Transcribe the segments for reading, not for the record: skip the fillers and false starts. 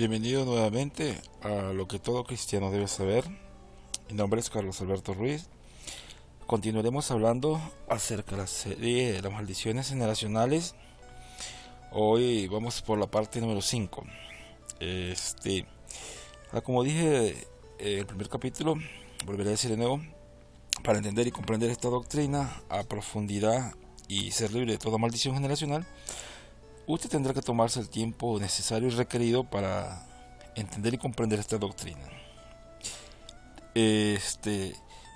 Bienvenido nuevamente a lo que todo cristiano debe saber. Mi nombre es Carlos Alberto Ruiz. Continuaremos hablando acerca de la serie de las maldiciones generacionales. Hoy vamos por la parte número 5. Como dije en el primer capítulo, volveré a decir de nuevo, para entender y comprender esta doctrina a profundidad y ser libre de toda maldición generacional, usted tendrá que tomarse el tiempo necesario y requerido para entender y comprender esta doctrina.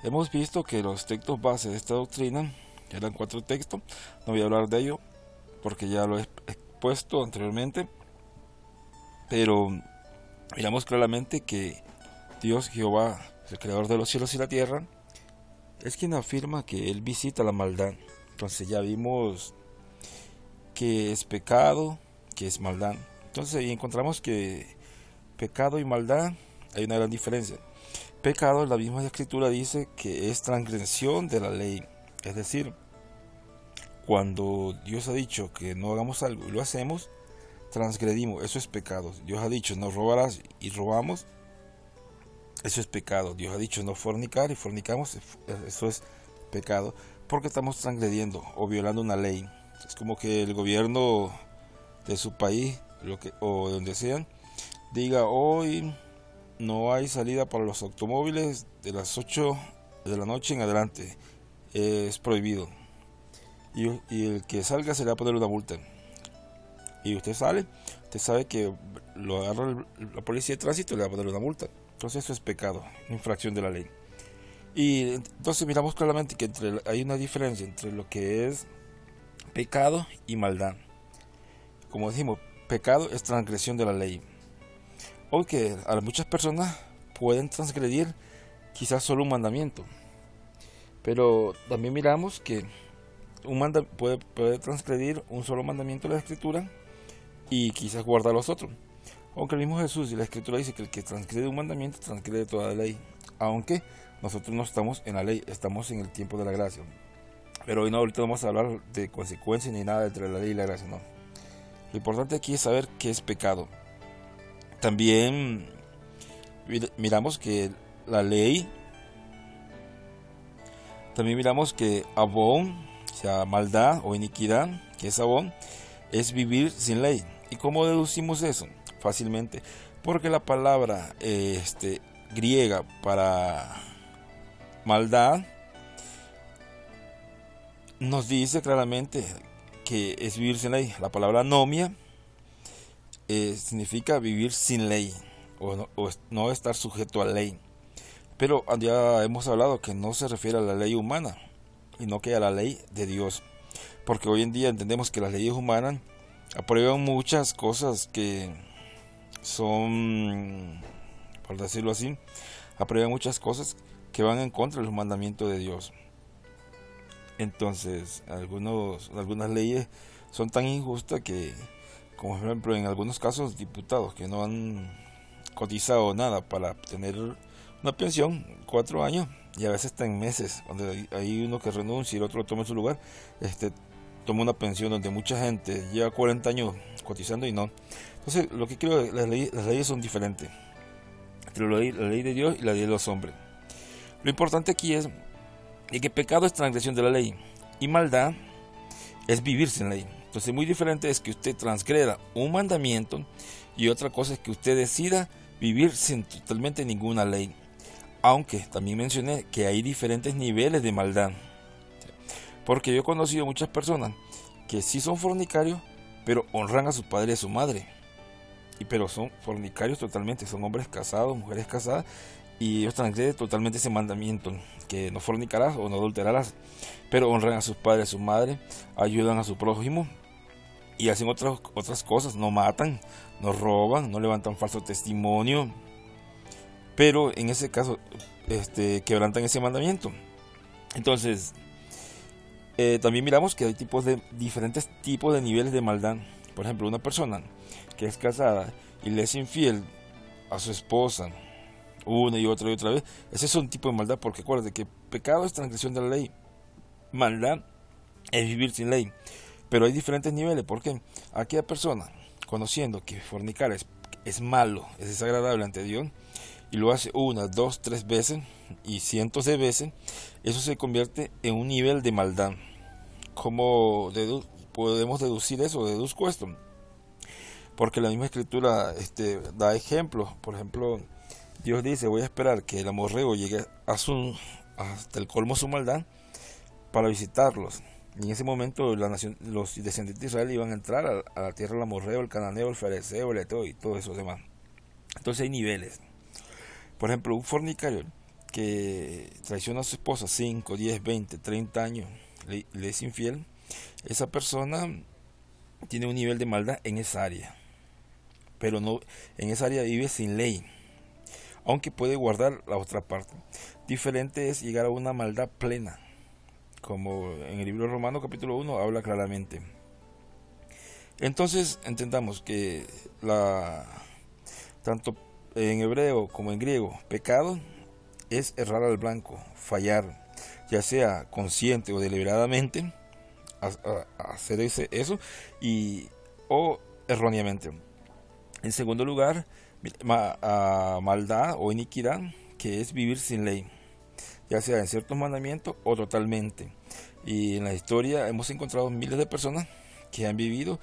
Hemos visto que los textos base de esta doctrina eran 4 textos. No voy a hablar de ello porque ya lo he expuesto anteriormente, pero miramos claramente que Dios Jehová, el creador de los cielos y la tierra, es quien afirma que Él visita la maldad. Entonces ya vimos que es pecado, que es maldad. Entonces ahí encontramos que pecado y maldad hay una gran diferencia. Pecado, la misma escritura dice que es transgresión de la ley. Es decir, cuando Dios ha dicho que no hagamos algo y lo hacemos, transgredimos, eso es pecado. Dios ha dicho no robarás y robamos, eso es pecado. Dios ha dicho no fornicar y fornicamos, eso es pecado, porque estamos transgrediendo o violando una ley. Es como que el gobierno de su país o de donde sean diga: hoy no hay salida para los automóviles de las 8 de la noche en adelante, es prohibido, y el que salga se le va a poner una multa, y usted sale, usted sabe que lo agarra la policía de tránsito y le va a poner una multa. Entonces eso es pecado, infracción de la ley. Y entonces miramos claramente que hay una diferencia entre lo que es pecado y maldad. Como dijimos, pecado es transgresión de la ley. Aunque a muchas personas pueden transgredir quizás solo un mandamiento, pero también miramos que puede transgredir un solo mandamiento de la escritura y quizás guardar los otros. Aunque el mismo Jesús y la escritura dice que el que transgrede un mandamiento transgrede toda la ley. Aunque nosotros no estamos en la ley, estamos en el tiempo de la gracia. Pero hoy no, ahorita no vamos a hablar de consecuencias ni nada entre la ley y la gracia, no. Lo importante aquí es saber qué es pecado. También miramos que la ley, también miramos que abón, o sea, maldad o iniquidad, que es abón, es vivir sin ley. ¿Y cómo deducimos eso? Fácilmente, porque la palabra griega para maldad nos dice claramente que es vivir sin ley. La palabra anomia significa vivir sin ley o no estar sujeto a ley. Pero ya hemos hablado que no se refiere a la ley humana, sino que a la ley de Dios. Porque hoy en día entendemos que las leyes humanas aprueban muchas cosas que son, por decirlo así, aprueban muchas cosas que van en contra de los mandamientos de Dios. Entonces, algunas leyes son tan injustas que, como por ejemplo en algunos casos, diputados que no han cotizado nada para tener una pensión, 4 años, y a veces está en meses, donde hay uno que renuncia y el otro toma su lugar, toma una pensión donde mucha gente lleva 40 años cotizando y no. Entonces, lo que quiero, las leyes son diferentes entre la ley de Dios y la ley de los hombres. Lo importante aquí es que pecado es transgresión de la ley y maldad es vivir sin ley. Entonces, muy diferente es que usted transgreda un mandamiento y otra cosa es que usted decida vivir sin totalmente ninguna ley. Aunque también mencioné que hay diferentes niveles de maldad. Porque yo he conocido muchas personas que sí son fornicarios, pero honran a su padre y a su madre. Pero son fornicarios totalmente, son hombres casados, mujeres casadas, y ellos transgreden totalmente ese mandamiento, que no fornicarás o no adulterarás, pero honran a sus padres y a su madre, ayudan a su prójimo y hacen otras cosas, no matan, no roban, no levantan falso testimonio, pero en ese caso quebrantan ese mandamiento. Entonces, también miramos que hay diferentes tipos de niveles de maldad. Por ejemplo, una persona que es casada y le es infiel a su esposa una y otra vez, ese es un tipo de maldad, porque acuérdate que pecado es transgresión de la ley, maldad es vivir sin ley. Pero hay diferentes niveles. ¿Por qué? Aquella persona, conociendo que fornicar es malo, es desagradable ante Dios, y lo hace una, dos, tres veces y cientos de veces, eso se convierte en un nivel de maldad. ¿Cómo podemos deducir eso? Deduzco esto. Porque la misma escritura da ejemplos. Por ejemplo, Dios dice, voy a esperar que el amorreo llegue hasta el colmo de su maldad para visitarlos. Y en ese momento los descendientes de Israel iban a entrar a la tierra del amorreo, el cananeo, el fereceo, el eteo y todo eso demás. Entonces hay niveles. Por ejemplo, un fornicario que traiciona a su esposa 5, 10, 20, 30 años, le es infiel, esa persona tiene un nivel de maldad en esa área. Pero no, en esa área vive sin ley, aunque puede guardar la otra parte. Diferente es llegar a una maldad plena, como en el libro Romano capítulo 1 habla claramente. Entonces entendamos que tanto en hebreo como en griego, pecado es errar al blanco, fallar, ya sea consciente o deliberadamente, hacer eso o erróneamente. En segundo lugar, maldad o iniquidad, que es vivir sin ley, ya sea en ciertos mandamientos o totalmente. Y en la historia hemos encontrado miles de personas que han vivido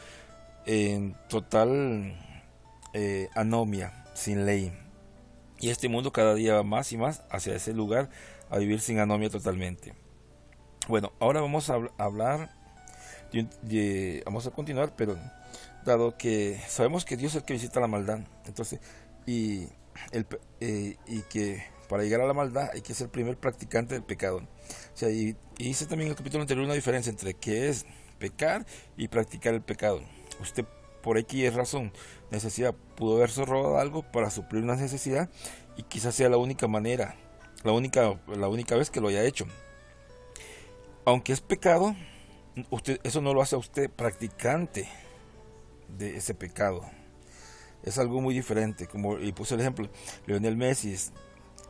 en total anomia, sin ley. Y este mundo cada día va más y más hacia ese lugar, a vivir sin anomia totalmente. Bueno, ahora vamos a hablar, vamos a continuar, pero dado que sabemos que Dios es el que visita la maldad, entonces, y que para llegar a la maldad hay que ser el primer practicante del pecado. O sea, y hice también en el capítulo anterior una diferencia entre qué es pecar y practicar el pecado. Usted por X razón, necesidad, pudo haberse robado algo para suplir una necesidad y quizás sea la única manera, la única vez que lo haya hecho. Aunque es pecado, eso no lo hace a usted practicante de ese pecado. Es algo muy diferente, como y puse el ejemplo, Lionel Messi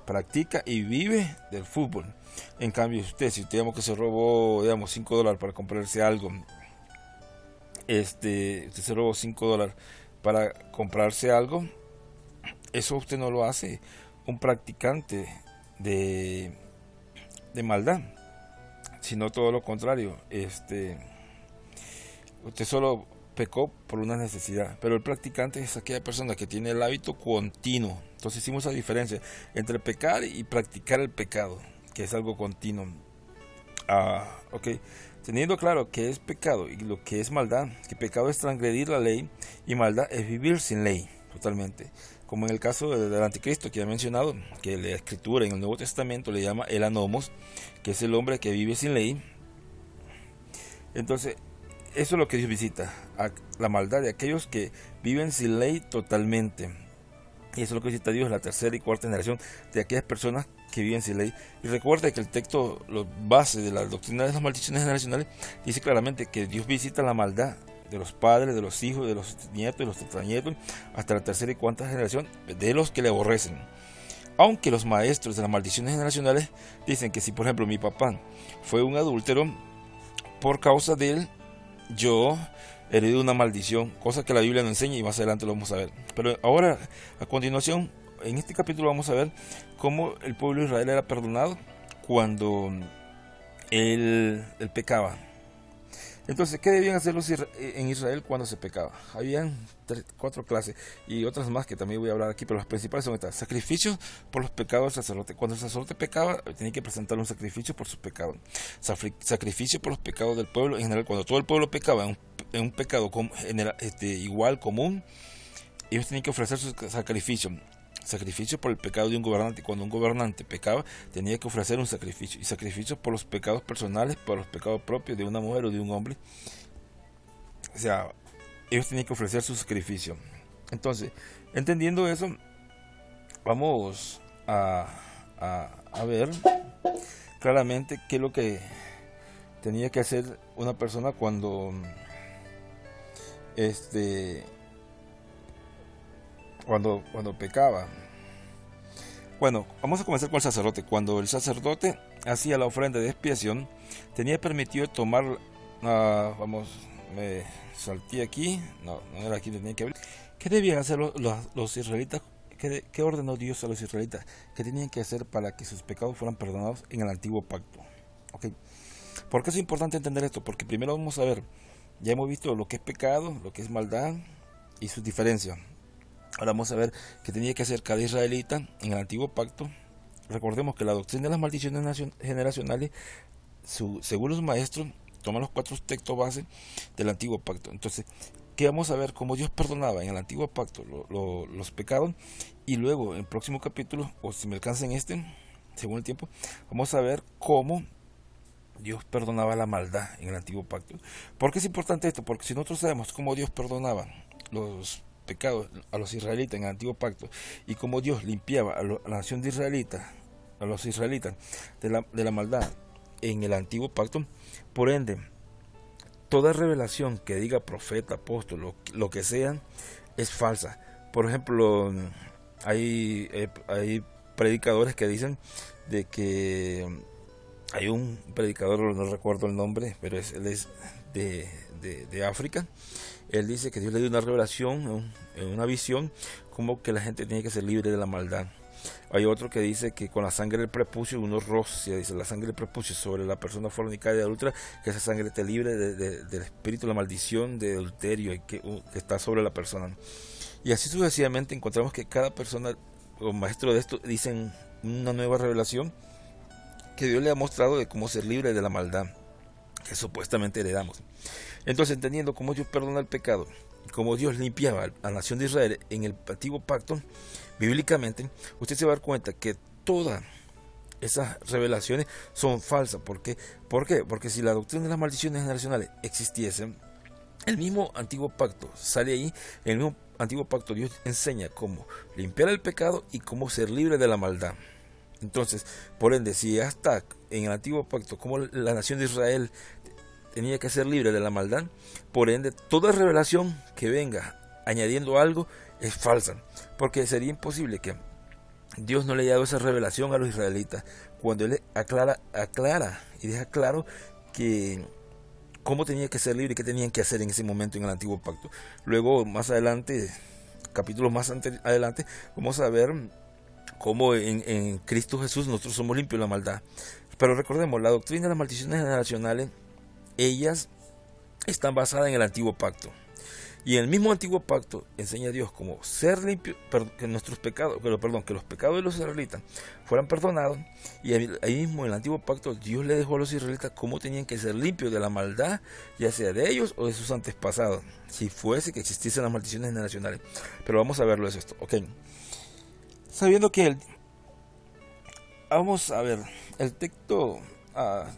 practica y vive del fútbol. En cambio, si usted digamos que se robó, digamos, $5 para comprarse algo, usted se robó $5 para comprarse algo, eso usted no lo hace un practicante de maldad, sino todo lo contrario. Usted solo pecó por una necesidad, pero el practicante es aquella persona que tiene el hábito continuo. Entonces hicimos la diferencia entre pecar y practicar el pecado, que es algo continuo. Ok, teniendo claro que es pecado y lo que es maldad, que pecado es transgredir la ley y maldad es vivir sin ley, totalmente. Como en el caso del anticristo que ya he mencionado, que la escritura en el Nuevo Testamento le llama el anomos, que es el hombre que vive sin ley. Entonces, eso es lo que Dios visita, la maldad de aquellos que viven sin ley totalmente. Y eso es lo que visita Dios, la tercera y cuarta generación de aquellas personas que viven sin ley. Y recuerda que el texto base de la doctrina de las maldiciones generacionales dice claramente que Dios visita la maldad de los padres, de los hijos, de los nietos, de los tetranietos, hasta la tercera y cuarta generación de los que le aborrecen. Aunque los maestros de las maldiciones generacionales dicen que si por ejemplo mi papá fue un adúltero, por causa de él yo heredé una maldición, cosa que la Biblia no enseña y más adelante lo vamos a ver. Pero ahora, a continuación, en este capítulo vamos a ver cómo el pueblo de Israel era perdonado cuando él pecaba. Entonces, ¿qué debían hacer en Israel cuando se pecaba? Habían 4 clases y otras más que también voy a hablar aquí, pero las principales son estas: sacrificios por los pecados del sacerdote. Cuando el sacerdote pecaba, tenía que presentar un sacrificio por sus pecados. Sacrificio por los pecados del pueblo en general. Cuando todo el pueblo pecaba en un pecado igual, común, ellos tenían que ofrecer su sacrificio. Sacrificio por el pecado de un gobernante. Cuando un gobernante pecaba, tenía que ofrecer un sacrificio. Y sacrificio por los pecados personales, por los pecados propios de una mujer o de un hombre. O sea, ellos tenían que ofrecer su sacrificio. Entonces, entendiendo eso, vamos a ver claramente qué es lo que tenía que hacer una persona cuando cuando pecaba. Bueno, vamos a comenzar con el sacerdote. Cuando el sacerdote hacía la ofrenda de expiación, tenía permitido tomar, me salté aquí, no era aquí, tenía que abrir, ¿Qué debían hacer los israelitas? ¿Qué ordenó Dios a los israelitas? ¿Qué tenían que hacer para que sus pecados fueran perdonados en el antiguo pacto? ¿Okay? ¿Por qué es importante entender esto? Porque primero vamos a ver, ya hemos visto lo que es pecado, lo que es maldad y sus diferencias. Ahora vamos a ver qué tenía que hacer cada israelita en el antiguo pacto. Recordemos que la doctrina de las maldiciones generacionales, según los maestros, toman los 4 textos base del antiguo pacto. Entonces, ¿qué vamos a ver? Cómo Dios perdonaba en el antiguo pacto los pecados, y luego en el próximo capítulo, o si me alcanza en este, según el tiempo, vamos a ver cómo Dios perdonaba la maldad en el antiguo pacto. ¿Por qué es importante esto? Porque si nosotros sabemos cómo Dios perdonaba los pecados a los israelitas en el antiguo pacto, y cómo Dios limpiaba a la nación de israelitas, a los israelitas de la maldad en el antiguo pacto, por ende toda revelación que diga profeta, apóstol, lo que sea, es falsa. Por ejemplo, hay predicadores que dicen de que hay un predicador, no recuerdo el nombre, pero él es de África. Él dice que Dios le dio una revelación, una visión, como que la gente tiene que ser libre de la maldad. Hay otro que dice que con la sangre del prepucio uno rocia, dice la sangre del prepucio sobre la persona fornicaria y adúltera, que esa sangre te libre del espíritu, la maldición de adulterio que está sobre la persona. Y así sucesivamente encontramos que cada persona o maestro de esto dicen una nueva revelación que Dios le ha mostrado de cómo ser libre de la maldad que supuestamente heredamos. Entonces, entendiendo cómo Dios perdona el pecado, cómo Dios limpiaba a la nación de Israel en el antiguo pacto, bíblicamente, usted se va a dar cuenta que todas esas revelaciones son falsas. ¿Por qué? Porque si la doctrina de las maldiciones generacionales existiese, el mismo antiguo pacto sale ahí. En el mismo antiguo pacto Dios enseña cómo limpiar el pecado y cómo ser libre de la maldad. Entonces, por ende, si ya está en el antiguo pacto como la nación de Israel tenía que ser libre de la maldad, por ende toda revelación que venga añadiendo algo es falsa, porque sería imposible que Dios no le haya dado esa revelación a los israelitas cuando Él aclara y deja claro que cómo tenía que ser libre y qué tenían que hacer en ese momento en el antiguo pacto. Luego, más adelante, capítulos más adelante, vamos a ver cómo en Cristo Jesús nosotros somos limpios de la maldad. Pero recordemos, la doctrina de las maldiciones generacionales, ellas están basadas en el antiguo pacto. Y en el mismo antiguo pacto enseña a Dios cómo ser limpio, que nuestros pecados, que los pecados de los israelitas fueran perdonados. Y ahí mismo en el antiguo pacto Dios le dejó a los israelitas cómo tenían que ser limpios de la maldad, ya sea de ellos o de sus antepasados, si fuese que existiesen las maldiciones generacionales. Pero vamos a verlo, es esto, ok. Sabiendo que vamos a ver el texto,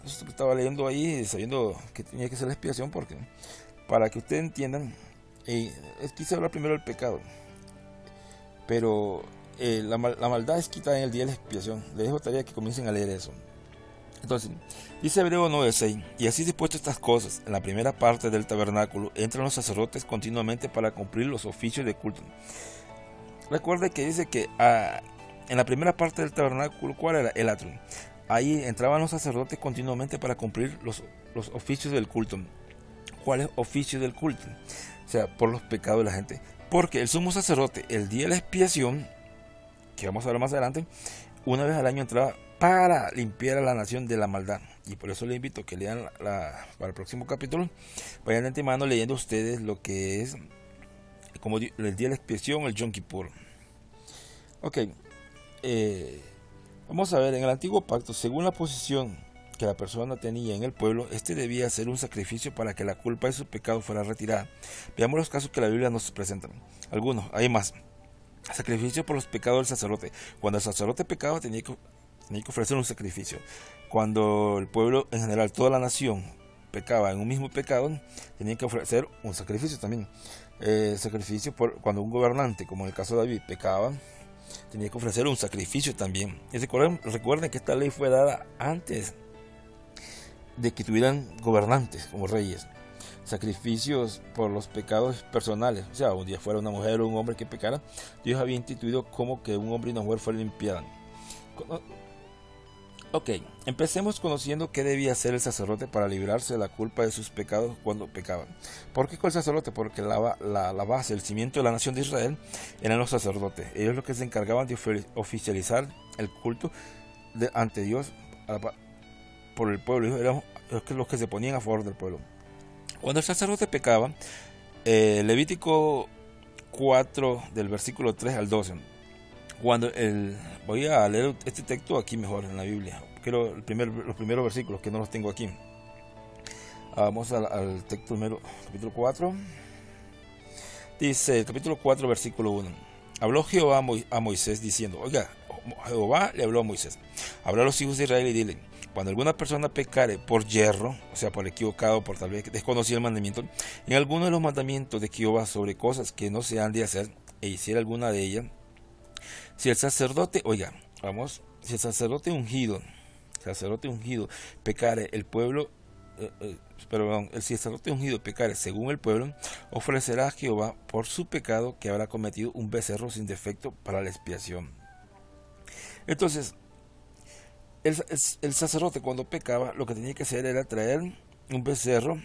esto que estaba leyendo ahí, sabiendo que tenía que ser la expiación, porque para que ustedes entiendan, quise hablar primero del pecado, pero la maldad es quitada en el día de la expiación. Les dejo tarea que comiencen a leer eso. Entonces, dice Hebreo 9:6, y así dispuesto estas cosas, en la primera parte del tabernáculo entran los sacerdotes continuamente para cumplir los oficios de culto. Recuerde que dice que en la primera parte del tabernáculo, ¿cuál era? El atrio. Ahí entraban los sacerdotes continuamente para cumplir los oficios del culto. ¿Cuáles oficios del culto? O sea, por los pecados de la gente. Porque el sumo sacerdote, el día de la expiación, que vamos a ver más adelante, una vez al año entraba para limpiar a la nación de la maldad. Y por eso les invito a que lean para el próximo capítulo, vayan de antemano leyendo ustedes lo que es como el día de la expiación, el Yom Kippur. Ok, vamos a ver, en el antiguo pacto, según la posición que la persona tenía en el pueblo, debía hacer un sacrificio para que la culpa de su pecado fuera retirada. Veamos los casos que la Biblia nos presenta. Algunos, hay más. Sacrificio por los pecados del sacerdote. Cuando el sacerdote pecaba, tenía que ofrecer un sacrificio. Cuando el pueblo en general, toda la nación, pecaba en un mismo pecado, tenía que ofrecer un sacrificio también. Sacrificio cuando un gobernante, como en el caso de David, pecaba, tenía que ofrecer un sacrificio también. Y recuerden que esta ley fue dada antes de que tuvieran gobernantes como reyes. Sacrificios por los pecados personales, o sea, un día fuera una mujer o un hombre que pecara, Dios había instituido como que un hombre y una mujer fueran limpiados. Ok, empecemos conociendo qué debía hacer el sacerdote para librarse de la culpa de sus pecados cuando pecaban. ¿Por qué con el sacerdote? Porque la base, el cimiento de la nación de Israel eran los sacerdotes. Ellos los que se encargaban de oficializar el culto ante Dios por el pueblo. Ellos eran los que se ponían a favor del pueblo. Cuando el sacerdote pecaba, Levítico 4 del versículo 3 al 12. Voy a leer este texto aquí mejor en la Biblia. Quiero los primeros versículos que no los tengo aquí. Vamos al texto número, capítulo 4. Dice, capítulo 4, versículo 1. Habló Jehová a Moisés diciendo, oiga, Jehová le habló a Moisés. Habla a los hijos de Israel y dile, cuando alguna persona pecare por yerro, o sea, por equivocado, por tal vez desconocido el mandamiento, en alguno de los mandamientos de Jehová sobre cosas que no se han de hacer, e hiciera alguna de ellas, si el sacerdote ungido pecare el pueblo, si el sacerdote ungido pecare según el pueblo, ofrecerá a Jehová por su pecado que habrá cometido un becerro sin defecto para la expiación. Entonces, el sacerdote cuando pecaba, lo que tenía que hacer era traer un becerro,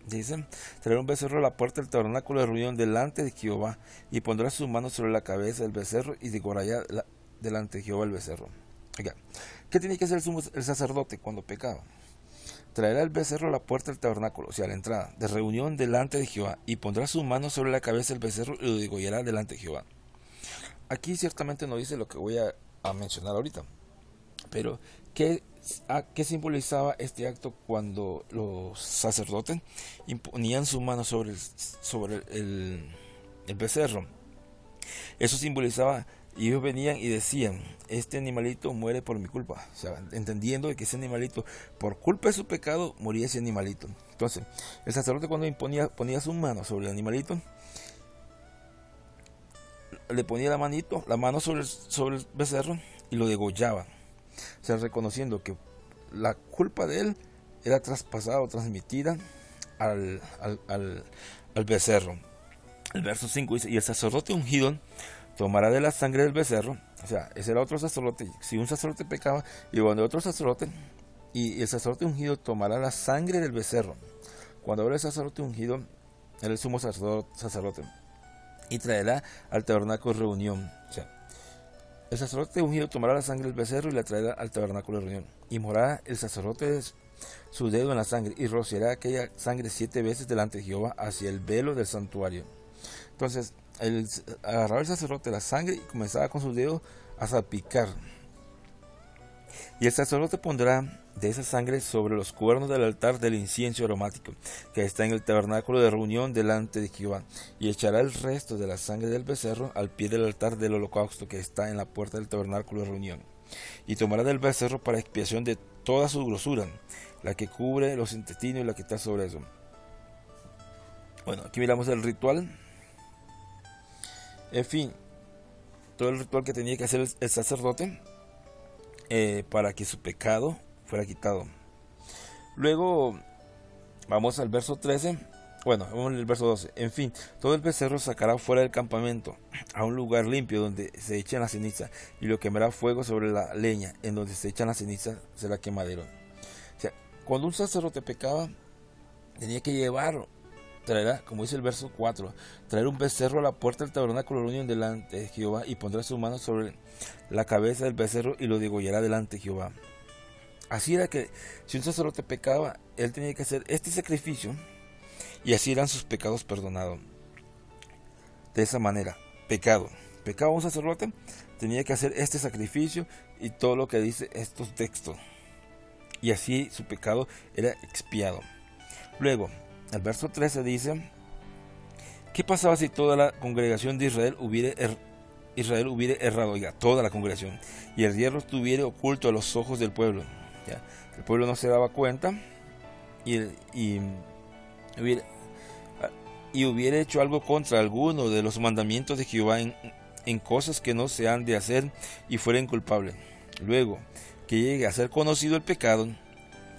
dice, traer un becerro a la puerta del tabernáculo de reunión delante de Jehová, y pondrá sus manos sobre la cabeza del becerro y degollará delante de Jehová el becerro. Oiga, ¿qué tenía que hacer el sacerdote cuando pecaba? Traerá el becerro a la puerta del tabernáculo, o sea, a la entrada de reunión delante de Jehová, y pondrá sus manos sobre la cabeza del becerro y lo degollará delante de Jehová. Aquí ciertamente no dice lo que voy a mencionar ahorita, pero ¿qué simbolizaba este acto cuando los sacerdotes imponían su mano sobre el becerro? Eso simbolizaba, y ellos venían y decían, este animalito muere por mi culpa, o sea, entendiendo que ese animalito, por culpa de su pecado, moría ese animalito. Entonces, el sacerdote cuando ponía su mano sobre el animalito, le ponía la mano sobre el becerro y lo degollaba. O sea, reconociendo que la culpa de él era traspasada o transmitida al becerro. El verso 5 dice, y el sacerdote ungido tomará de la sangre del becerro, o sea, ese era otro sacerdote. Si un sacerdote pecaba, iba de otro sacerdote, y el sacerdote ungido tomará la sangre del becerro. Cuando habla el sacerdote ungido, era el sumo sacerdote, y traerá al tabernáculo de reunión. O sea, el sacerdote ungido tomará la sangre del becerro y la traerá al tabernáculo de reunión. Y morará el sacerdote su dedo en la sangre y rociará aquella sangre 7 veces delante de Jehová hacia el velo del santuario. Entonces, agarraba el sacerdote la sangre y comenzaba con sus dedos a salpicar. Y el sacerdote pondrá de esa sangre sobre los cuernos del altar del incienso aromático, que está en el tabernáculo de reunión delante de Jehová, y echará el resto de la sangre del becerro al pie del altar del holocausto que está en la puerta del tabernáculo de reunión. Y tomará del becerro para expiación de toda su grosura, la que cubre los intestinos y la que está sobre eso. Bueno, aquí miramos el ritual. En fin, todo el ritual que tenía que hacer el sacerdote para que su pecado fuera quitado. Luego vamos al verso 13. Bueno, vamos al verso 12. En fin, todo el becerro sacará fuera del campamento a un lugar limpio donde se echan las cenizas, y lo quemará fuego sobre la leña en donde se echan las cenizas será quemadero. O sea, cuando un sacerdote pecaba, tenía que traerá, como dice el verso 4, traer un becerro a la puerta del tabernáculo de reunión delante de Jehová, y pondrá su mano sobre la cabeza del becerro y lo degollará delante de Jehová. Así era que si un sacerdote pecaba, él tenía que hacer este sacrificio, y así eran sus pecados perdonados. De esa manera, pecaba un sacerdote, tenía que hacer este sacrificio y todo lo que dice estos textos, y así su pecado era expiado. Luego, el verso 13 dice, ¿qué pasaba si toda la congregación de Israel hubiera errado? Oiga, toda la congregación, y el hierro estuviera oculto a los ojos del pueblo. ¿Ya? El pueblo no se daba cuenta y hubiera hecho algo contra alguno de los mandamientos de Jehová en cosas que no se han de hacer, y fuera inculpable. Luego que llegue a ser conocido el pecado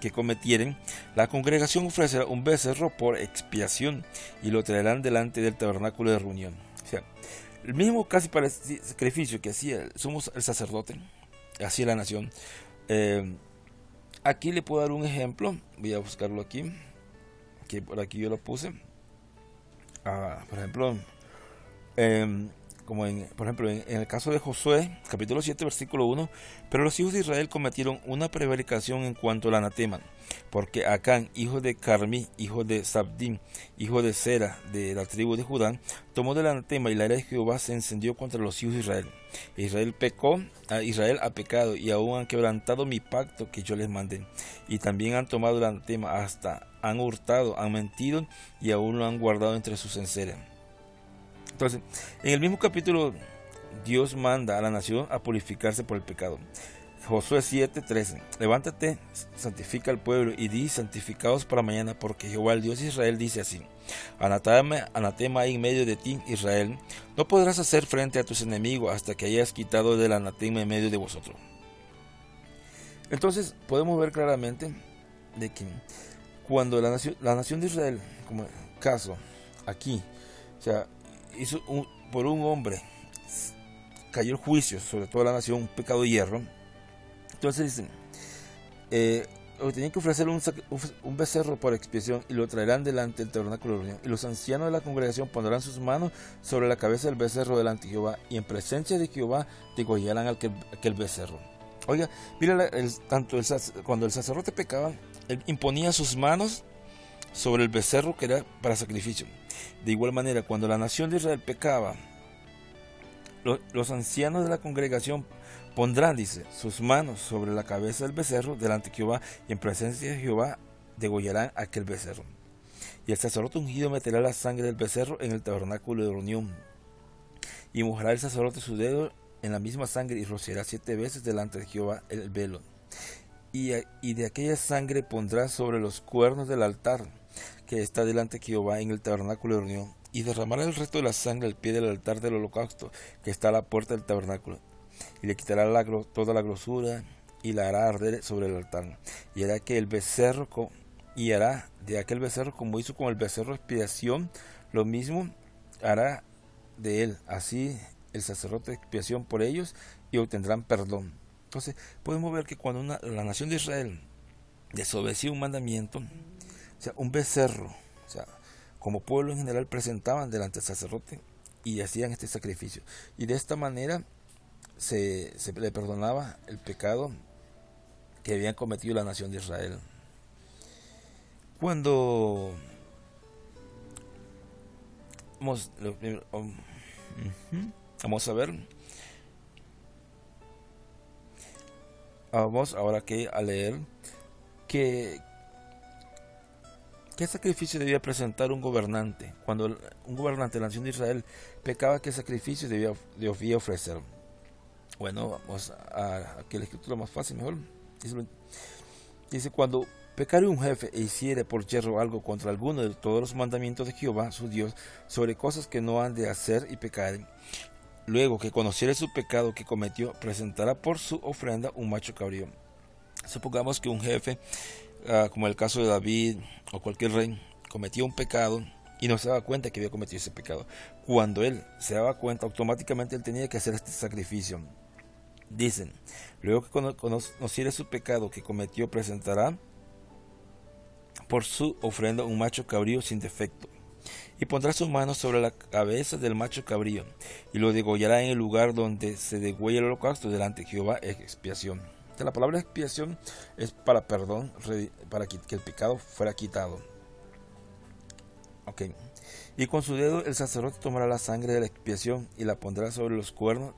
que cometieren, la congregación ofrecerá un becerro por expiación, y lo traerán delante del tabernáculo de reunión. O sea, El mismo casi sacrificio que hacía el sacerdote, hacía la nación. Aquí le puedo dar un ejemplo, voy a buscarlo aquí, que por aquí yo lo puse. Por ejemplo, por ejemplo en el caso de Josué, capítulo 7, versículo 1, pero los hijos de Israel cometieron una prevaricación en cuanto al anatema, porque Acán, hijo de Carmí, hijo de Sabdín, hijo de Sera, de la tribu de Judá, tomó del anatema, y la ira de Jehová se encendió contra los hijos de Israel. Israel ha pecado, y aún han quebrantado mi pacto que yo les mandé, y también han tomado el anatema, hasta han hurtado, han mentido, y aún lo han guardado entre sus enseres. Entonces, en el mismo capítulo, Dios manda a la nación a purificarse por el pecado. Josué 7:13. Levántate, santifica al pueblo, y di: santificaos para mañana, porque Jehová el Dios de Israel dice así: anatema hay en medio de ti, Israel. No podrás hacer frente a tus enemigos hasta que hayas quitado del anatema en medio de vosotros. Entonces podemos ver claramente de que cuando la nación de Israel, como caso aquí, o sea, por un hombre cayó el juicio sobre toda la nación, un pecado de hierro. Entonces dicen, tenían que ofrecer un becerro por expiación, y lo traerán delante del tabernáculo de reunión, y los ancianos de la congregación pondrán sus manos sobre la cabeza del becerro delante de Jehová, y en presencia de Jehová degollarán aquel becerro. Oiga, mira, cuando el sacerdote pecaba, él imponía sus manos sobre el becerro que era para sacrificio. De igual manera, cuando la nación de Israel pecaba, los ancianos de la congregación pondrán, dice, sus manos sobre la cabeza del becerro delante de Jehová, y en presencia de Jehová degollarán aquel becerro. Y el sacerdote ungido meterá la sangre del becerro en el tabernáculo de reunión, y mojará el sacerdote su dedo en la misma sangre, y rociará 7 veces delante de Jehová el velo. Y de aquella sangre pondrá sobre los cuernos del altar que está delante de Jehová en el tabernáculo de reunión, y derramará el resto de la sangre al pie del altar del holocausto que está a la puerta del tabernáculo, y le quitará toda la grosura, y la hará arder sobre el altar, y hará de aquel becerro, como hizo con el becerro de expiación, lo mismo hará de él, así el sacerdote de expiación por ellos, y obtendrán perdón. Entonces podemos ver que cuando la nación de Israel desobedecía un mandamiento, o sea, un becerro, o sea, como pueblo en general presentaban delante del sacerdote y hacían este sacrificio, y de esta manera se le perdonaba el pecado que habían cometido la nación de Israel. Cuando vamos a ver, vamos ahora a leer qué sacrificio debía presentar un gobernante. Cuando un gobernante de la nación de Israel pecaba, ¿qué sacrificio debía ofrecer? Bueno, vamos a aquí la escritura más fácil, mejor. Dice: cuando pecare un jefe e hiciere por yerro algo contra alguno de todos los mandamientos de Jehová su Dios, sobre cosas que no han de hacer, y pecare, luego que conociere su pecado que cometió, presentará por su ofrenda un macho cabrío. Supongamos que un jefe, como el caso de David o cualquier rey, cometía un pecado y no se daba cuenta que había cometido ese pecado. Cuando él se daba cuenta, automáticamente él tenía que hacer este sacrificio. Dicen: luego que conociere su pecado que cometió, presentará por su ofrenda un macho cabrío sin defecto, y pondrá su mano sobre la cabeza del macho cabrío, y lo degollará en el lugar donde se degüella el holocausto delante de Jehová en expiación. La palabra expiación es para perdón, para que el pecado fuera quitado. Okay. Y con su dedo el sacerdote tomará la sangre de la expiación y la pondrá sobre los cuernos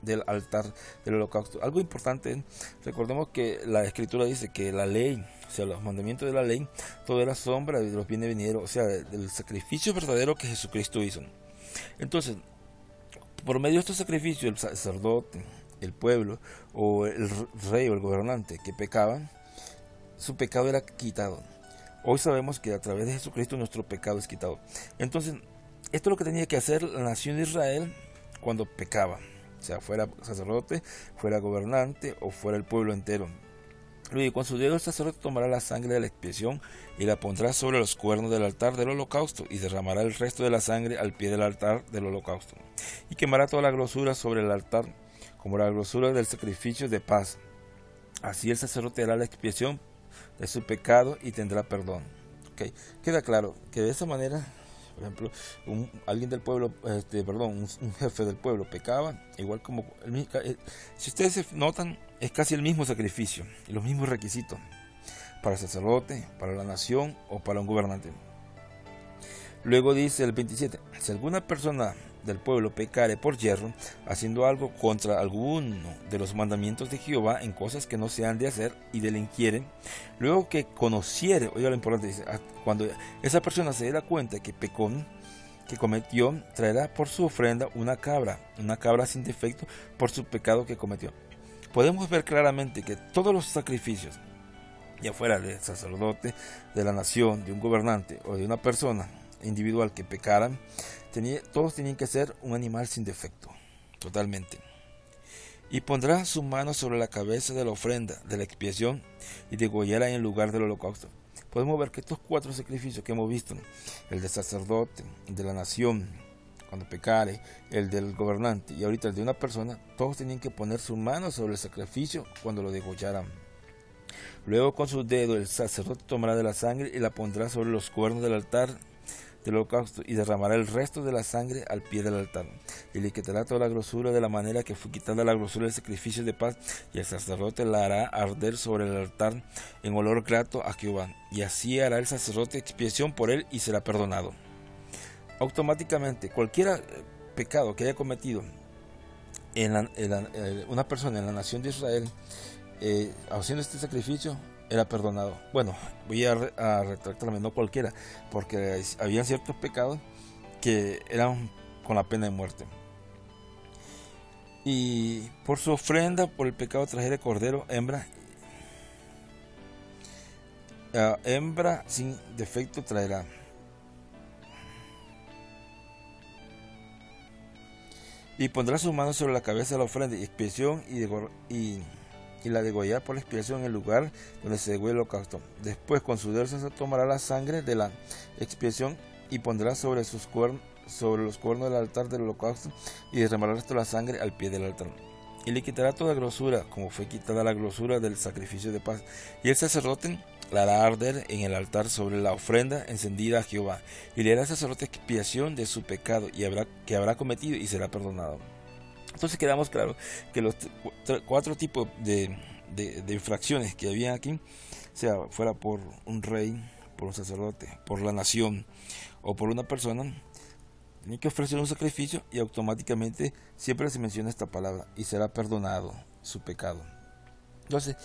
del altar del holocausto. Algo importante, recordemos que la escritura dice que la ley, o sea, los mandamientos de la ley, todo era sombra de los bienes venideros, o sea, del sacrificio verdadero que Jesucristo hizo. Entonces, por medio de estos sacrificios, el sacerdote, el pueblo o el rey o el gobernante que pecaban, su pecado era quitado. Hoy sabemos que a través de Jesucristo nuestro pecado es quitado. Entonces, esto es lo que tenía que hacer la nación de Israel cuando pecaba, o sea, fuera sacerdote, fuera gobernante o fuera el pueblo entero. Luego, con su dedo el sacerdote tomará la sangre de la expiación y la pondrá sobre los cuernos del altar del holocausto, y derramará el resto de la sangre al pie del altar del holocausto. y quemará toda la grosura sobre el altar, como la grosura del sacrificio de paz. Así el sacerdote hará la expiación de su pecado y tendrá perdón. Okay. Queda claro que de esa manera, por ejemplo, alguien del pueblo, un jefe del pueblo pecaba, igual como si ustedes se notan, es casi el mismo sacrificio y los mismos requisitos para el sacerdote, para la nación o para un gobernante. Luego dice el 27, si alguna persona del pueblo pecare por yerro, haciendo algo contra alguno de los mandamientos de Jehová en cosas que no se han de hacer y delinquiere, luego que conociere, oiga lo importante, dice, cuando esa persona se dé cuenta que pecó, que cometió, traerá por su ofrenda una cabra sin defecto por su pecado que cometió. Podemos ver claramente que todos los sacrificios, ya fuera del sacerdote, de la nación, de un gobernante o de una persona individual que pecaran, todos tenían que ser un animal sin defecto, totalmente. Y pondrá su mano sobre la cabeza de la ofrenda de la expiación y degollará en lugar del holocausto. Podemos ver que estos 4 sacrificios que hemos visto, el del sacerdote, el de la nación, cuando pecare, el del gobernante y ahorita el de una persona, todos tenían que poner su mano sobre el sacrificio cuando lo degollaran. Luego con sus dedos el sacerdote tomará de la sangre y la pondrá sobre los cuernos del altar del holocausto y derramará el resto de la sangre al pie del altar y le quitará toda la grosura de la manera que fue quitada la grosura del sacrificio de paz, y el sacerdote la hará arder sobre el altar en olor grato a Jehová, y así hará el sacerdote expiación por él y será perdonado. Automáticamente cualquier pecado que haya cometido una persona en la nación de Israel haciendo este sacrificio era perdonado. Bueno, voy a retractarme, no cualquiera, porque había ciertos pecados que eran con la pena de muerte. Y por su ofrenda por el pecado trajere cordero, hembra sin defecto traerá. Y pondrá sus manos sobre la cabeza de la ofrenda y expiación y la degollará por la expiación en el lugar donde se degolla el holocausto. Después con su dedo se tomará la sangre de la expiación y pondrá sobre los cuernos del altar del holocausto y derramará el resto de la sangre al pie del altar. Y le quitará toda grosura, como fue quitada la grosura del sacrificio de paz. Y el sacerdote la hará arder en el altar sobre la ofrenda encendida a Jehová. Y le hará al sacerdote expiación de su pecado que habrá cometido y será perdonado. Entonces quedamos claros que los 4 tipos de infracciones que había aquí, sea fuera por un rey, por un sacerdote, por la nación o por una persona, tiene que ofrecer un sacrificio y automáticamente siempre se menciona esta palabra y será perdonado su pecado. Entonces,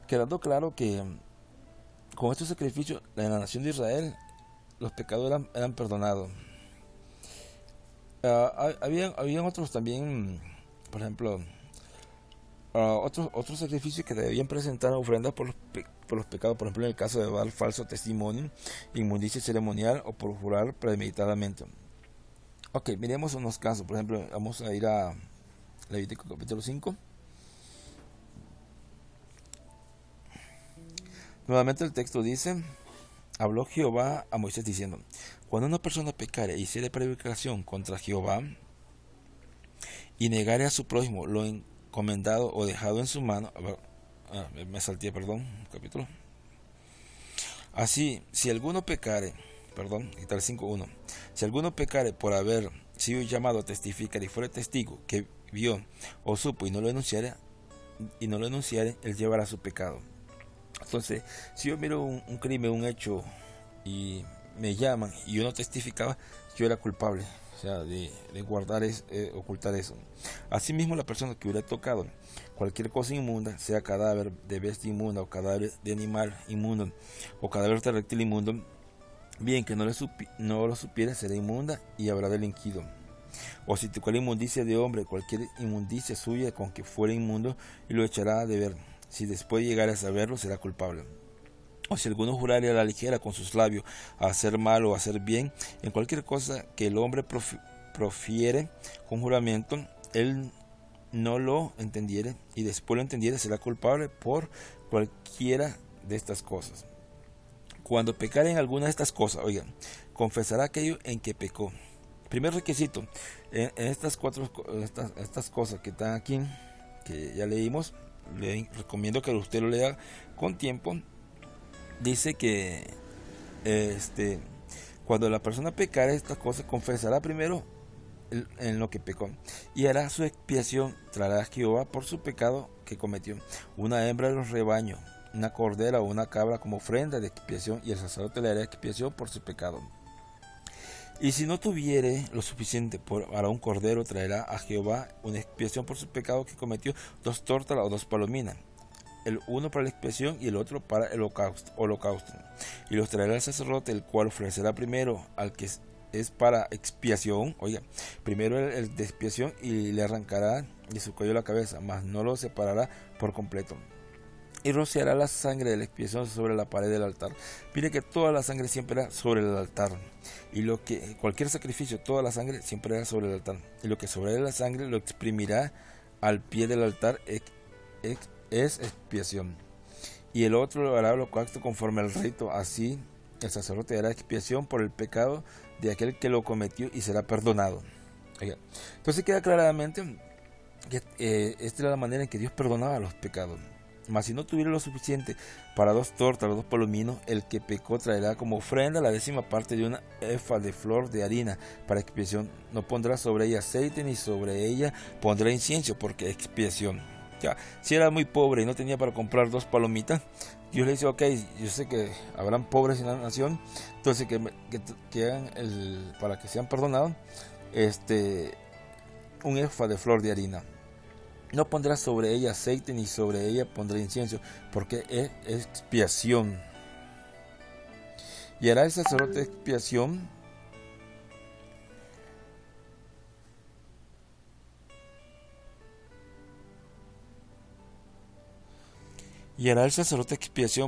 quedando claro que con estos sacrificios en la nación de Israel los pecados eran perdonados. Habían otros también, por ejemplo, otros sacrificios que debían presentar ofrendas por los pecados, por ejemplo en el caso de dar falso testimonio, inmundicia ceremonial o por jurar premeditadamente. Ok, miremos unos casos. Por ejemplo, vamos a ir a Levítico capítulo 5. Nuevamente el texto dice: habló Jehová a Moisés diciendo: cuando una persona pecare e hiciere prevaricación contra Jehová y negare a su prójimo lo encomendado o dejado en su mano, capítulo. Así, si alguno pecare, quitar 5.1, si alguno pecare por haber sido llamado a testificar y fuere testigo que vio o supo y no lo denunciare, él llevará su pecado. Entonces, si yo miro un crimen, un hecho, y me llaman y yo no testificaba, yo era culpable, o sea, de guardar ocultar eso. Asimismo, la persona que hubiera tocado cualquier cosa inmunda, sea cadáver de bestia inmunda o cadáver de animal inmundo o cadáver de reptil inmundo, bien que no lo supiera, será inmunda y habrá delinquido. O si tocó la inmundicia de hombre, cualquier inmundicia suya con que fuera inmundo, y lo echará de ver. Si después llegara a saberlo, será culpable. O si alguno jurare a la ligera con sus labios a hacer mal o a hacer bien, en cualquier cosa que el hombre profiere con juramento, él no lo entendiere y después lo entendiere, será culpable por cualquiera de estas cosas. Cuando pecare en alguna de estas cosas, confesará aquello en que pecó, Primer requisito, en estas cosas que están aquí, que ya leímos, le recomiendo que usted lo lea con tiempo. Dice que cuando la persona pecare estas cosas, confesará primero en lo que pecó, y hará su expiación, traerá a Jehová por su pecado que cometió una hembra de los rebaños, una cordera o una cabra como ofrenda de expiación, y el sacerdote le hará expiación por su pecado. Y si no tuviere lo suficiente para un cordero, traerá a Jehová una expiación por su pecado que cometió, 2 tórtolas o 2 palominas, el uno para la expiación y el otro para el holocausto. Y los traerá el sacerdote, el cual ofrecerá primero al que es para expiación, primero el de expiación, y le arrancará de su cuello la cabeza, mas no lo separará por completo. Y rociará la sangre de la expiación sobre la pared del altar. Mire que toda la sangre siempre era sobre el altar. Y cualquier sacrificio, toda la sangre siempre era sobre el altar. Y lo que sobre la sangre lo exprimirá al pie del altar, es expiación. Y el otro lo hará holocausto conforme al rito. Así el sacerdote hará expiación por el pecado de aquel que lo cometió y será perdonado. Entonces queda claramente que esta era la manera en que Dios perdonaba los pecados. Mas si no tuviera lo suficiente para 2 tortas o 2 palominos, el que pecó traerá como ofrenda la 10ª parte de una efa de flor de harina para expiación. No pondrá sobre ella aceite, ni sobre ella pondrá incienso, porque expiación. Si era muy pobre y no tenía para comprar 2 palomitas, Dios le dice: ok, yo sé que habrán pobres en la nación, entonces que hagan para que sean perdonados, un efa de flor de harina. No pondrá sobre ella aceite, ni sobre ella pondrá incienso, porque es expiación. Y hará el sacerdote expiación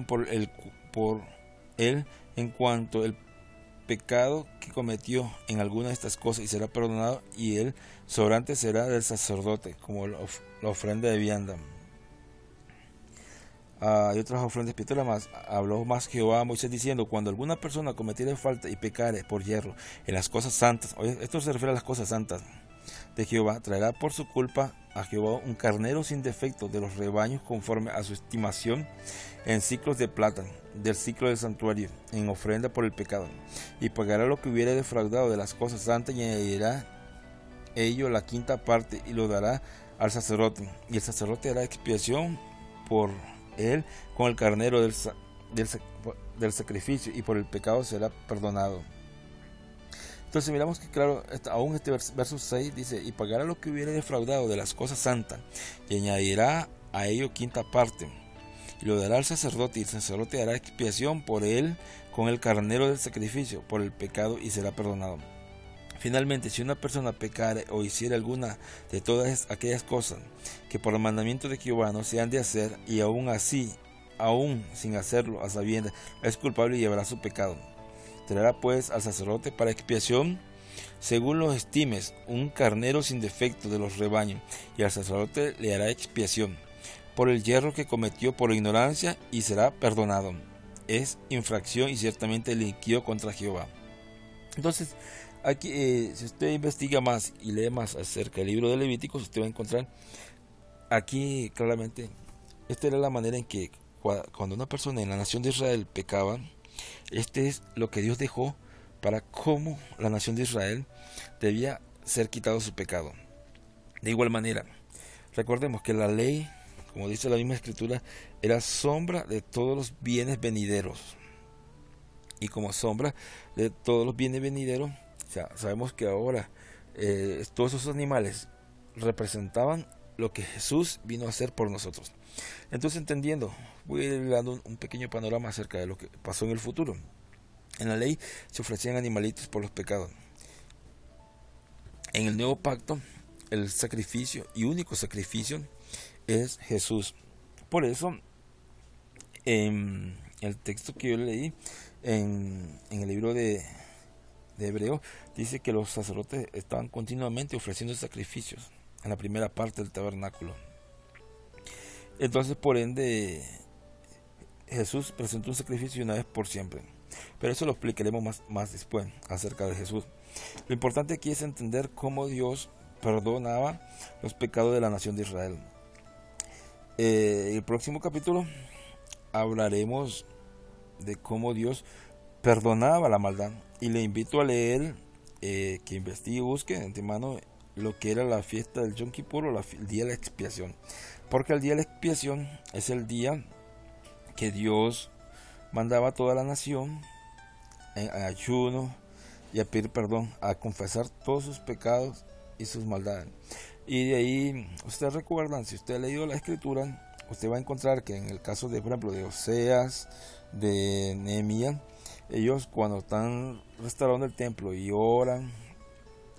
por él en cuanto el pecado que cometió en alguna de estas cosas, y será perdonado, y el sobrante será del sacerdote como la ofrenda de vianda. Y otras ofrendas espirituales más. Habló más Jehová a Moisés diciendo: cuando alguna persona cometiere falta y pecare por hierro en las cosas santas, esto se refiere a las cosas santas de Jehová, traerá por su culpa a Jehová un carnero sin defecto de los rebaños, conforme a su estimación, en ciclos de plata, del ciclo del santuario, en ofrenda por el pecado, y pagará lo que hubiere defraudado de las cosas santas, y añadirá ello la 5ª parte, y lo dará al sacerdote, y el sacerdote hará expiación por él con el carnero del sacrificio, y por el pecado será perdonado. Entonces miramos que claro, aún verso 6 dice: y pagará lo que hubiere defraudado de las cosas santas, y añadirá a ello 5ª parte, y lo dará al sacerdote, y el sacerdote hará expiación por él con el carnero del sacrificio, por el pecado, y será perdonado. Finalmente, si una persona pecare o hiciera alguna de todas aquellas cosas que por el mandamiento de Jehová no se han de hacer, y aún sin hacerlo a sabiendas, es culpable y llevará su pecado. Traerá pues al sacerdote para expiación, según los estimes, un carnero sin defecto de los rebaños, y al sacerdote le hará expiación por el yerro que cometió por ignorancia, y será perdonado. Es infracción y ciertamente delinquió contra Jehová. Entonces, aquí, si usted investiga más y lee más acerca del libro de Levíticos, usted va a encontrar aquí claramente, esta era la manera en que cuando una persona en la nación de Israel pecaba, este es lo que Dios dejó para cómo la nación de Israel debía ser quitado su pecado. De igual manera, recordemos que la ley, como dice la misma escritura, era sombra de todos los bienes venideros. Y como sombra de todos los bienes venideros, sabemos que ahora todos esos animales representaban lo que Jesús vino a hacer por nosotros. Entonces, entendiendo, voy a ir dando un pequeño panorama acerca de lo que pasó en el futuro. En la ley se ofrecían animalitos por los pecados. En el nuevo pacto, el sacrificio y único sacrificio es Jesús. Por eso, en el texto que yo leí en el libro de Hebreo, dice que los sacerdotes estaban continuamente ofreciendo sacrificios en la primera parte del tabernáculo. Entonces, por ende, Jesús presentó un sacrificio una vez por siempre. Pero eso lo explicaremos más después acerca de Jesús. Lo importante aquí es entender cómo Dios perdonaba los pecados de la nación de Israel. El próximo capítulo hablaremos de cómo Dios perdonaba la maldad, y le invito a leer, que investigue y busque de antemano lo que era la fiesta del Yom Kippur o el día de la expiación, porque el día de la expiación es el día que Dios mandaba a toda la nación en ayuno y a pedir perdón, a confesar todos sus pecados y sus maldades. Y de ahí, ustedes recuerdan, si usted ha leído la escritura, usted va a encontrar que en el caso de, por ejemplo, de Oseas, de Nehemías, ellos cuando están restaurando el templo y oran,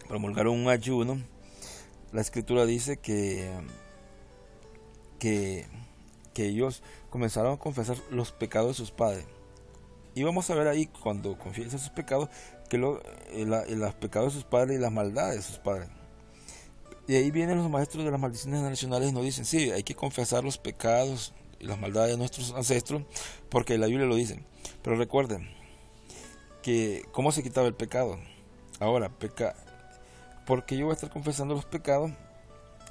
promulgaron un ayuno, la escritura dice que ellos comenzaron a confesar los pecados de sus padres. Y vamos a ver ahí, cuando confiesan sus pecados, que los pecados de sus padres y las maldades de sus padres. Y ahí vienen los maestros de las maldiciones generacionales y nos dicen, sí, hay que confesar los pecados y las maldades de nuestros ancestros, porque la Biblia lo dice. Pero recuerden que cómo se quitaba el pecado. Ahora, porque yo voy a estar confesando los pecados,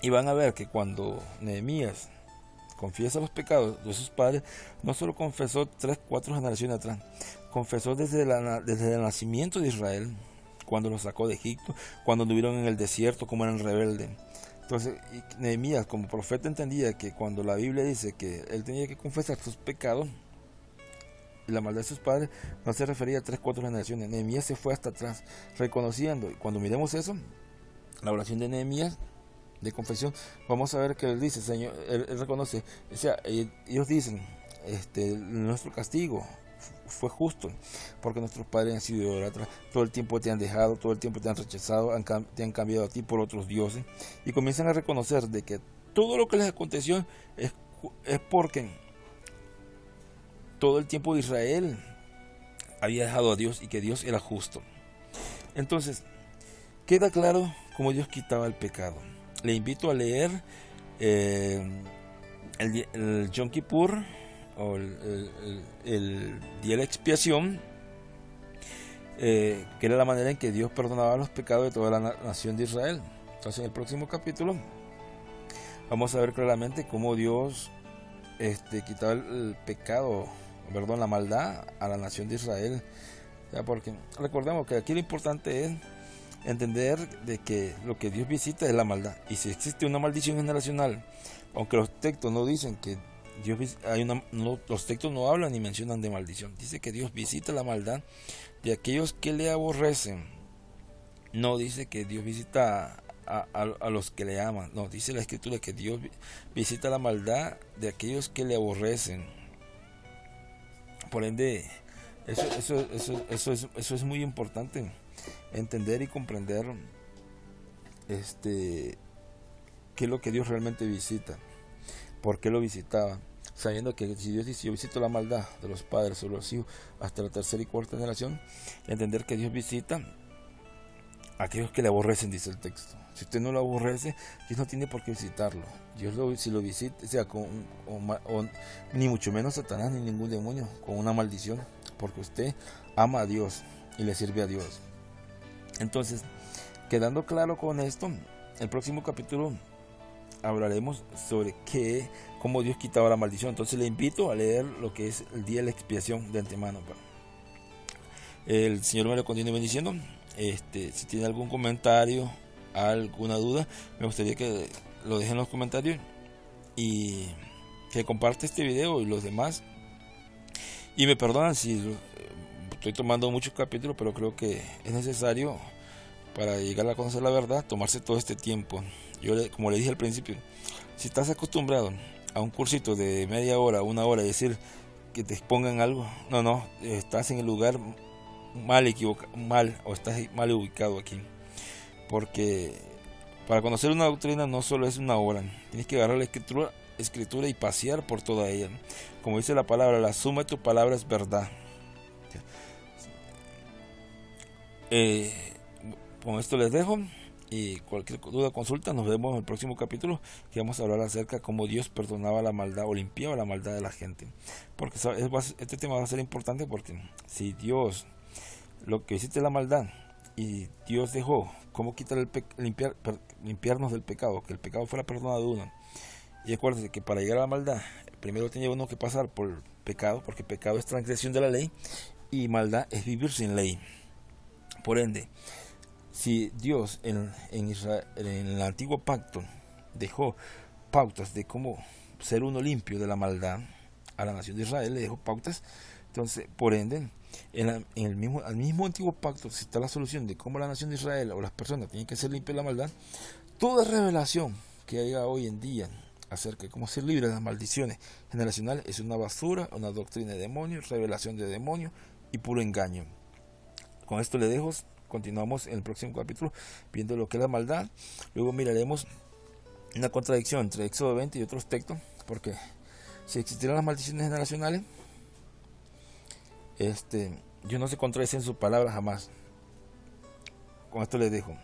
y van a ver que cuando Nehemías confiesa los pecados de sus padres, no solo confesó 3-4 generaciones atrás, confesó desde el nacimiento de Israel, cuando los sacó de Egipto, cuando anduvieron en el desierto, como eran rebeldes. Entonces, Nehemías como profeta entendía que cuando la Biblia dice que él tenía que confesar sus pecados y la maldad de sus padres, no se refería a 3-4 generaciones. Nehemías se fue hasta atrás, reconociendo, y cuando miremos eso, la oración de Nehemías de confesión, vamos a ver que él dice, Señor, él reconoce, o sea, ellos dicen, nuestro castigo fue justo, porque nuestros padres han sido idólatras, todo el tiempo te han dejado, todo el tiempo te han rechazado, te han cambiado a ti por otros dioses, y comienzan a reconocer de que todo lo que les aconteció es porque todo el tiempo de Israel había dejado a Dios y que Dios era justo. Entonces, queda claro cómo Dios quitaba el pecado. Le invito a leer el Yom Kippur, o el día de la expiación, que era la manera en que Dios perdonaba los pecados de toda la nación de Israel. Entonces, en el próximo capítulo vamos a ver claramente cómo Dios quitaba el pecado, perdón, la maldad a la nación de Israel. ¿Ya? Porque recordemos que aquí lo importante es entender de que lo que Dios visita es la maldad. Y si existe una maldición generacional, aunque los textos no dicen que Dios los textos no hablan ni mencionan de maldición, dice que Dios visita la maldad de aquellos que le aborrecen. No dice que Dios visita a los que le aman. No, dice la escritura que Dios visita la maldad de aquellos que le aborrecen. Por ende, eso es muy importante, entender y comprender qué es lo que Dios realmente visita, por qué lo visitaba, sabiendo que si Dios dice yo visito la maldad de los padres sobre los hijos hasta la tercera y cuarta generación, entender que Dios visita a aquellos que le aborrecen, dice el texto. Si usted no lo aborrece, Dios no tiene por qué visitarlo. Dios si lo visita, o sea, ni mucho menos Satanás ni ningún demonio, con una maldición, porque usted ama a Dios y le sirve a Dios. Entonces, quedando claro con esto, el próximo capítulo hablaremos sobre cómo Dios quitaba la maldición. Entonces le invito a leer lo que es el día de la expiación de antemano. El Señor me lo continúe bendiciendo. Si tiene algún comentario, alguna duda, me gustaría que lo dejen en los comentarios y que comparte este video y los demás. Y me perdonan si estoy tomando muchos capítulos, pero creo que es necesario para llegar a conocer la verdad, tomarse todo este tiempo. Yo, como le dije al principio, si estás acostumbrado a un cursito de media hora, una hora, y decir que te expongan algo, no, estás en el lugar mal, o estás mal ubicado aquí. Porque para conocer una doctrina no solo es una hora, tienes que agarrar la escritura y pasear por toda ella. Como dice la palabra, la suma de tu palabra es verdad. Con esto les dejo Y cualquier duda o consulta, nos vemos en el próximo capítulo, que vamos a hablar acerca de cómo Dios perdonaba la maldad o limpiaba la maldad de la gente. Porque este tema va a ser importante, porque si Dios, lo que hiciste la maldad, y Dios dejó cómo quitar limpiarnos del pecado, que el pecado fuera perdonado de uno. Y acuérdense que para llegar a la maldad, primero tenía uno que pasar por pecado, porque pecado es transgresión de la ley, y maldad es vivir sin ley. Por ende, si Dios en el antiguo pacto dejó pautas de cómo ser uno limpio de la maldad a la nación de Israel, le dejó pautas, entonces por ende al mismo antiguo pacto si está la solución de cómo la nación de Israel o las personas tienen que ser limpias de la maldad. Toda revelación que haya hoy en día acerca de cómo ser libre de las maldiciones generacionales es una basura, una doctrina de demonios, revelación de demonios y puro engaño. Con esto le dejo. Continuamos en el próximo capítulo viendo lo que es la maldad. Luego miraremos una contradicción entre Éxodo 20 y otros textos, porque si existieran las maldiciones generacionales, Dios no se contradice en su palabra jamás. Con esto les dejo.